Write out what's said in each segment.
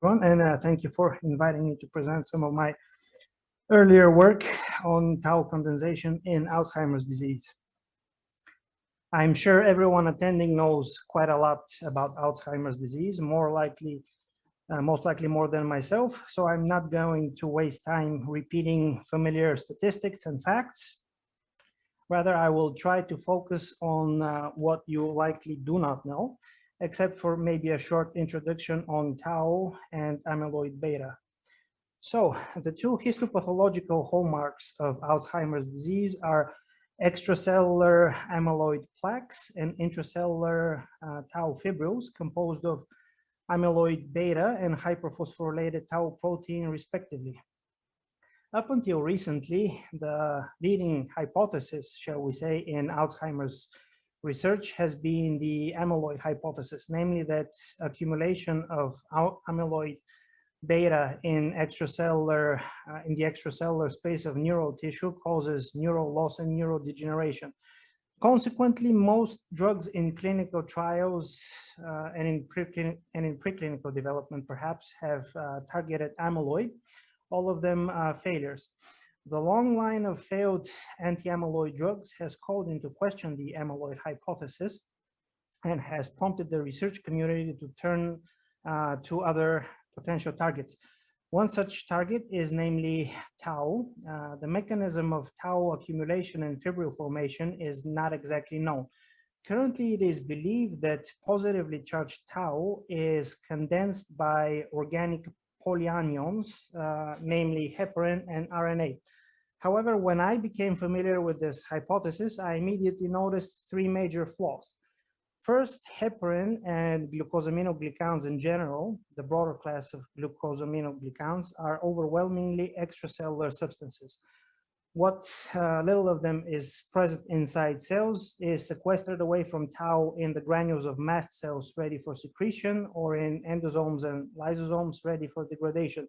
everyone, and thank you for inviting me to present some of my earlier work on tau condensation in Alzheimer's disease. I'm sure everyone attending knows quite a lot about Alzheimer's disease, most likely more than myself, so I'm not going to waste time repeating familiar statistics and facts. Rather, I will try to focus on what you likely do not know, except for maybe a short introduction on tau and amyloid beta. So the two histopathological hallmarks of Alzheimer's disease are extracellular amyloid plaques and intracellular tau fibrils composed of amyloid beta and hyperphosphorylated tau protein respectively. Up until recently, the leading hypothesis, shall we say, in Alzheimer's research has been the amyloid hypothesis, namely that accumulation of amyloid beta in the extracellular space of neural tissue causes neural loss and neurodegeneration. Consequently, most drugs in clinical trials and in preclinical development perhaps have targeted amyloid, all of them failures. The long line of failed anti-amyloid drugs has called into question the amyloid hypothesis and has prompted the research community to turn to other potential targets. One such target is namely tau. The mechanism of tau accumulation and fibril formation is not exactly known. Currently, it is believed that positively charged tau is condensed by organic polyanions, namely heparin and RNA. However, when I became familiar with this hypothesis, I immediately noticed three major flaws. First, heparin and glucosaminoglycans in general, the broader class of glucosaminoglycans, are overwhelmingly extracellular substances. What little of them is present inside cells is sequestered away from tau in the granules of mast cells ready for secretion or in endosomes and lysosomes ready for degradation.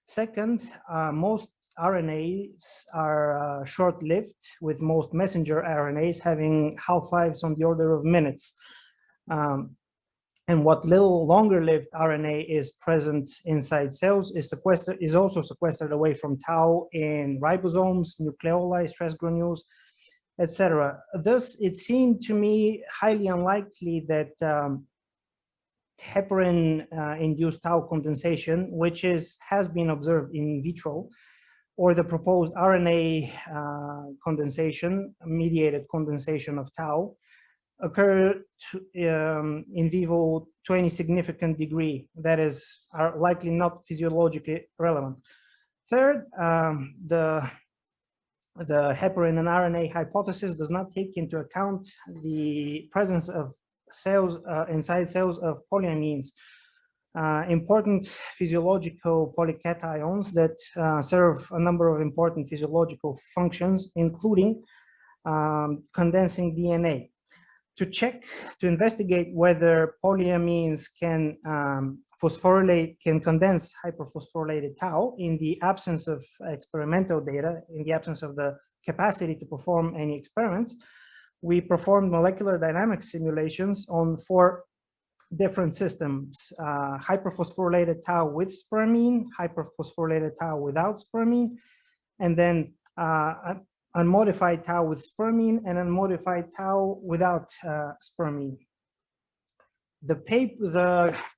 Second, most RNAs are short-lived, with most messenger RNAs having half-lives on the order of minutes. And what little longer-lived RNA is present inside cells is also sequestered away from tau in ribosomes, nucleoli, stress granules, etc. Thus, it seemed to me highly unlikely that heparin-induced tau condensation, which has been observed in vitro, or the proposed RNA mediated condensation of tau, occur in vivo to any significant degree, that is, are likely not physiologically relevant. Third, the heparin and RNA hypothesis does not take into account the presence of cells inside cells of polyamines, important physiological polycations that serve a number of important physiological functions, including condensing DNA. To investigate whether polyamines can condense hyperphosphorylated tau in the absence of experimental data, in the absence of the capacity to perform any experiments, we performed molecular dynamics simulations on 4 different systems: hyperphosphorylated tau with spermine, hyperphosphorylated tau without spermine, and then unmodified tau with spermine and unmodified tau without spermine. The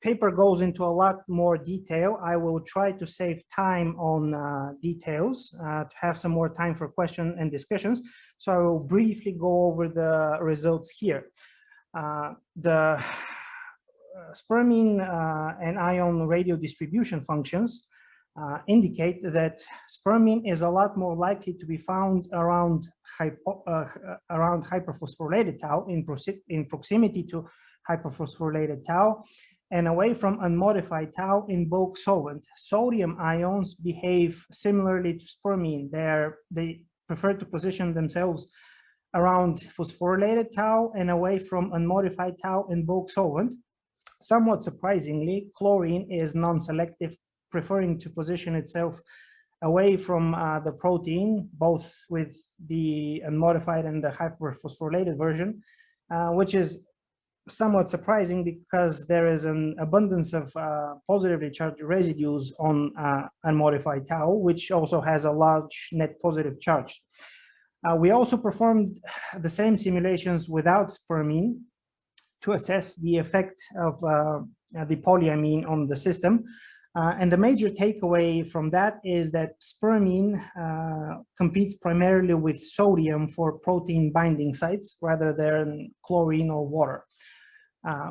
paper goes into a lot more detail. I will try to save time on details to have some more time for questions and discussions. So I will briefly go over the results here. The spermine and ion radio distribution functions indicate that spermine is a lot more likely to be found around hyperphosphorylated tau, in proximity to hyperphosphorylated tau, and away from unmodified tau in bulk solvent. Sodium ions behave similarly to spermine. They prefer to position themselves around phosphorylated tau and away from unmodified tau in bulk solvent. Somewhat surprisingly, chlorine is non-selective, preferring to position itself away from the protein, both with the unmodified and the hyperphosphorylated version, which is somewhat surprising because there is an abundance of positively charged residues on unmodified tau, which also has a large net positive charge. We also performed the same simulations without spermine to assess the effect of the polyamine on the system. And the major takeaway from that is that spermine competes primarily with sodium for protein binding sites rather than chlorine or water.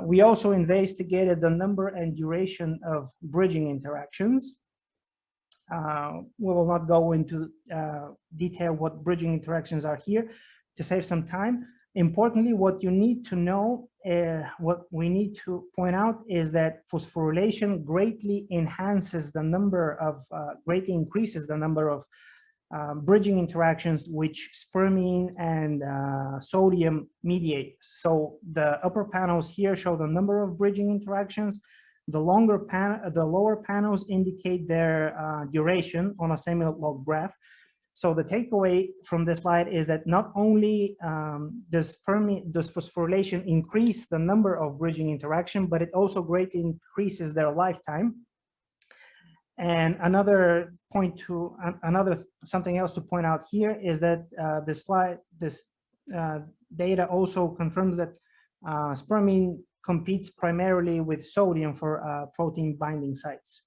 We also investigated the number and duration of bridging interactions. We will not go into detail what bridging interactions are here to save some time. Importantly, what you need to know, what we need to point out is that phosphorylation greatly increases the number of bridging interactions which spermine and sodium mediate. So the upper panels here show the number of bridging interactions. The lower panels indicate their duration on a semi-log graph. So the takeaway from this slide is that not only does phosphorylation increase the number of bridging interaction, but it also greatly increases their lifetime. And something else to point out here is that this data also confirms that spermine competes primarily with sodium for protein binding sites.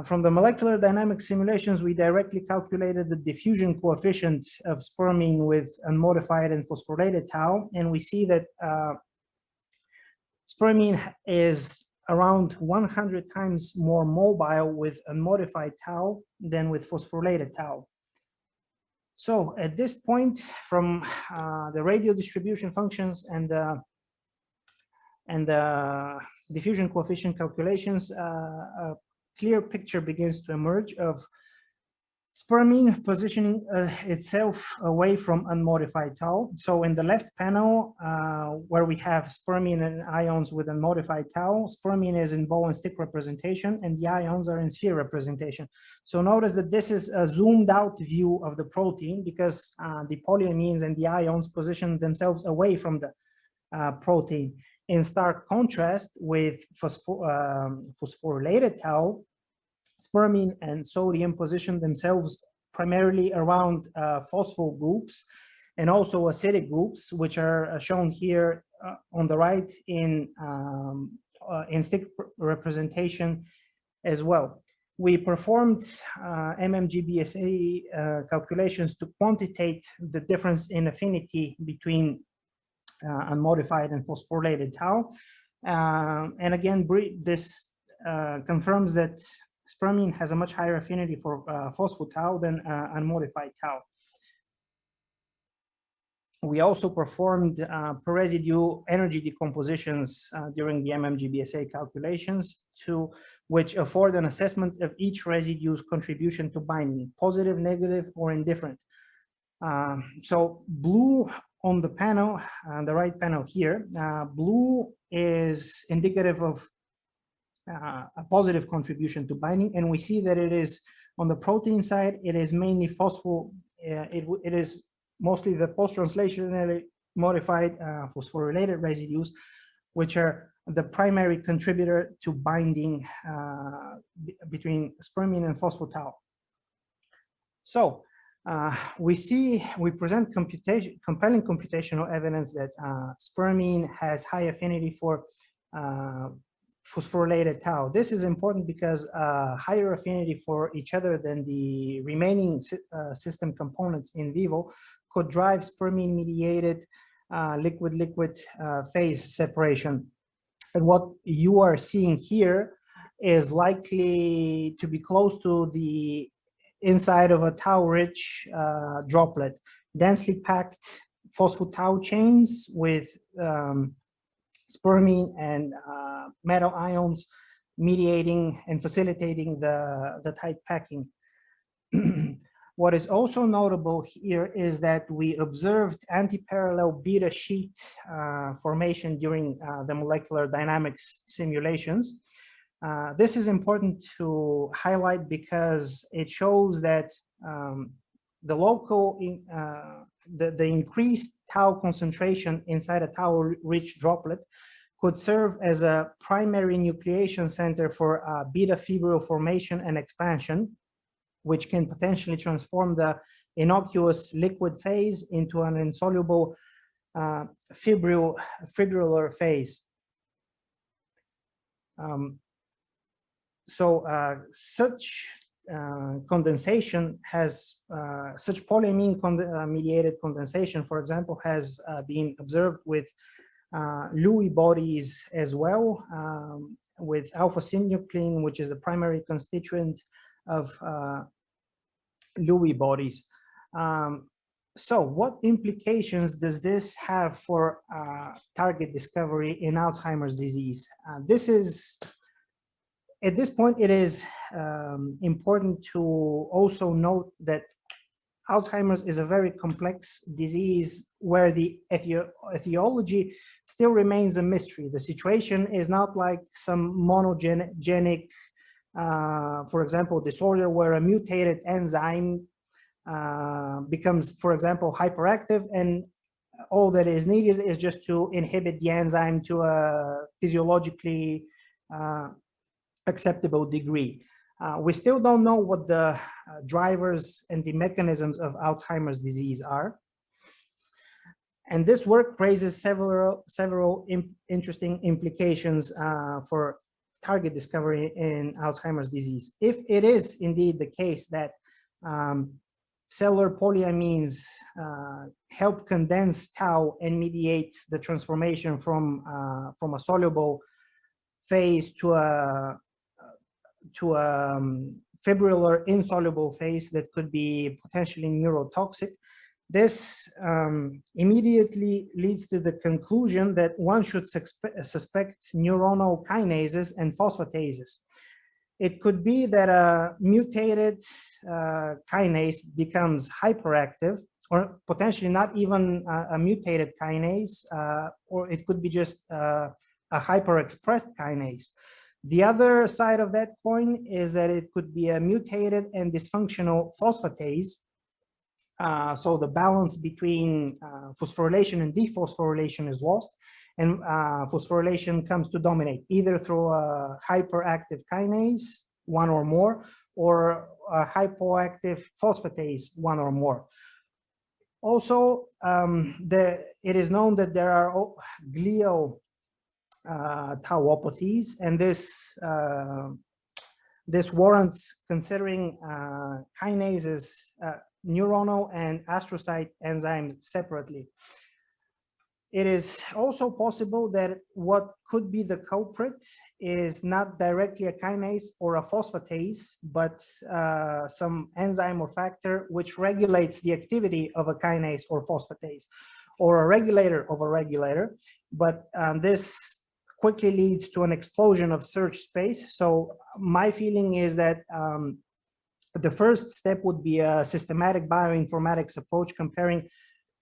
From the molecular dynamics simulations, we directly calculated the diffusion coefficient of spermine with unmodified and phosphorylated tau, and we see that spermine is around 100 times more mobile with unmodified tau than with phosphorylated tau. So at this point, from the radial distribution functions and the diffusion coefficient calculations, a clear picture begins to emerge of spermine positioning itself away from unmodified tau. So in the left panel, where we have spermine and ions with unmodified tau, spermine is in ball and stick representation, and the ions are in sphere representation. So notice that this is a zoomed out view of the protein because the polyamines and the ions position themselves away from the protein. In stark contrast with phosphorylated tau, spermine and sodium position themselves primarily around phospho groups and also acidic groups, which are shown here on the right in stick representation as well. We performed MMGBSA calculations to quantitate the difference in affinity between unmodified and phosphorylated tau. And again, this confirms that spermine has a much higher affinity for phospho-tau than unmodified tau. We also performed per residue energy decompositions during the MMGBSA calculations, which afford an assessment of each residue's contribution to binding, positive, negative, or indifferent. So blue on the panel, the right panel here, blue is indicative of a positive contribution to binding, and we see that it is on the protein side, it is mainly it is mostly the post-translationally modified phosphorylated residues, which are the primary contributor to binding between spermine and phospho-tau. So we present compelling computational evidence that spermine has high affinity for phosphorylated tau. This is important because higher affinity for each other than the remaining system components in vivo could drive spermine-mediated liquid-liquid phase separation. And what you are seeing here is likely to be close to the inside of a tau-rich droplet, densely packed phospho-tau chains with spermine and metal ions mediating and facilitating the tight packing. What is also notable here is that we observed anti-parallel beta sheet formation during the molecular dynamics simulations. This is important to highlight because it shows that the local, the increased tau concentration inside a tau-rich droplet could serve as a primary nucleation center for beta fibril formation and expansion, which can potentially transform the innocuous liquid phase into an insoluble fibrillar phase. Such condensation has, such polyamine mediated condensation, for example, has been observed with Lewy bodies as well, with alpha-synuclein, which is the primary constituent of Lewy bodies. So what implications does this have for target discovery in Alzheimer's disease? At this point, it is important to also note that Alzheimer's is a very complex disease where the etiology still remains a mystery. The situation is not like some monogenic, for example, disorder where a mutated enzyme becomes, for example, hyperactive, and all that is needed is just to inhibit the enzyme to a physiologically acceptable degree. We still don't know what the drivers and the mechanisms of Alzheimer's disease are. And this work raises several interesting implications for target discovery in Alzheimer's disease. If it is indeed the case that cellular polyamines help condense tau and mediate the transformation from a soluble phase to a fibrillar insoluble phase that could be potentially neurotoxic, this immediately leads to the conclusion that one should suspect neuronal kinases and phosphatases. It could be that a mutated kinase becomes hyperactive, or potentially not even a mutated kinase, or it could be just a hyperexpressed kinase. The other side of that coin is that it could be a mutated and dysfunctional phosphatase. So the balance between phosphorylation and dephosphorylation is lost, and phosphorylation comes to dominate either through a hyperactive kinase, one or more, or a hypoactive phosphatase, one or more. Also, it is known that there are glial tauopathies, and this warrants considering kinases, neuronal and astrocyte enzymes separately. It is also possible that what could be the culprit is not directly a kinase or a phosphatase, but some enzyme or factor which regulates the activity of a kinase or phosphatase, or a regulator of a regulator. But this quickly leads to an explosion of search space. So my feeling is that the first step would be a systematic bioinformatics approach comparing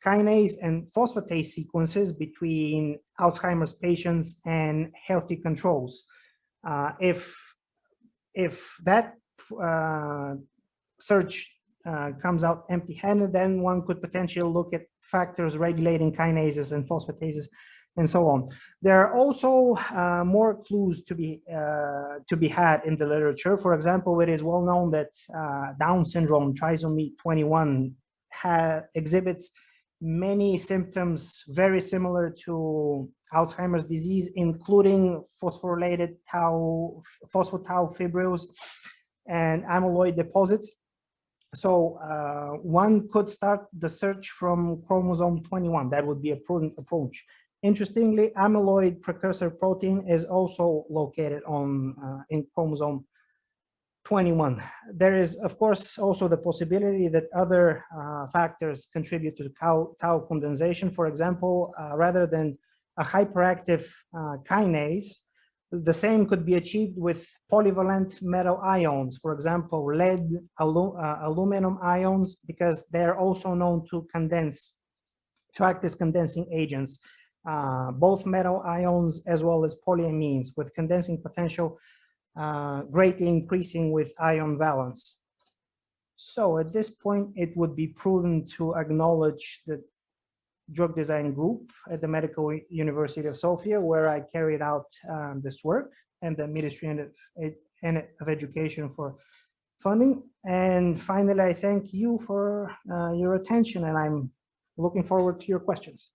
kinase and phosphatase sequences between Alzheimer's patients and healthy controls. If that search comes out empty-handed, then one could potentially look at factors regulating kinases and phosphatases and so on. There are also more clues to be had in the literature. For example, it is well known that Down syndrome, trisomy 21, exhibits many symptoms very similar to Alzheimer's disease, including phosphorylated phosphotau fibrils and amyloid deposits. So one could start the search from chromosome 21. That would be a prudent approach. Interestingly, amyloid precursor protein is also located in chromosome 21. There is, of course, also the possibility that other factors contribute to tau condensation. For example, rather than a hyperactive kinase, the same could be achieved with polyvalent metal ions, for example, lead, aluminum ions, because they're also known to act as condensing agents. Both metal ions as well as polyamines, with condensing potential greatly increasing with ion valence. So at this point, it would be prudent to acknowledge the drug design group at the Medical University of Sofia, where I carried out this work, and the Ministry of Education for funding. And finally, I thank you for your attention, and I'm looking forward to your questions.